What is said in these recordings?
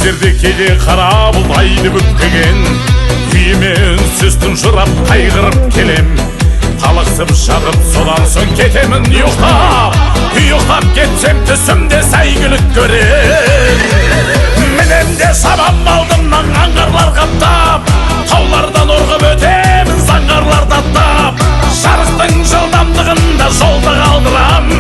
жерде кейде қара бұлтайды бүктеген, күйіме үнсіз тұнжырап қайғырып келем. Талықсып жатып содан соң кетемін ұйықтап, ұйықтап кетсем түсімде сәйгүлік көрем. Менен де шабам алдымнан аңғарлар қаптап, таулардан орғып өтемін заңғарлар таттап. Жарықтың жылдамдығында жолда қалдырам,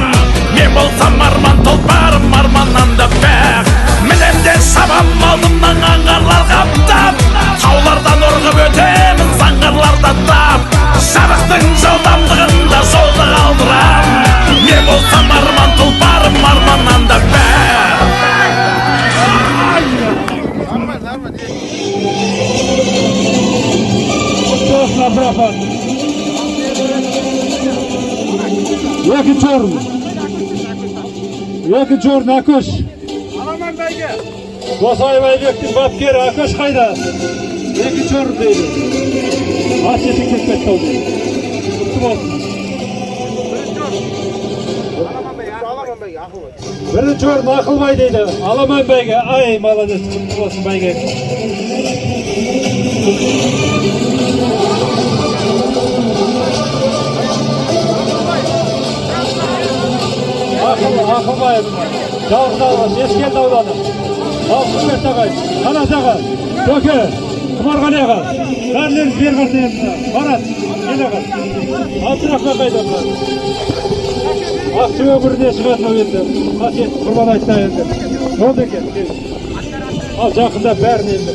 мен болсам арман толпарым арманнан да бәқ. Менен де шабам алдымнан аңғарлар қаптап, таулардан орғып өтемін заңғарлар таттап. Жарықтың жылдамдығында жолда қалдырам, мен болсам арман толпарым арманнан да бәқ. Екінші орын Акөш. Аламан бәйге. Досай Байбектің бапкері Акөш қайда? Екінші орын дейді. Ат жетіп кетпетті ол дейді. Құтты болсын. Аламан бәйге, Ақылбай. Бірінші орын Ақылбай дейді. Аламан бәйге. Ай, молодец, құтты болсын бәйге. Ақылбаев, жалғыз алғаш, Ескелді ауданы. Алқын Берт ағай, Қанат аға, Төке, Құмарғали аға, бәрілеріңіз бер қартайын. Марат, ел аға. Абдырахман қайда бұлар. Ақтөбе өңіріне шығатын ол енді. Қасиетті құрбан айтса енді. Болды екен. Ал жақында бәрін енді.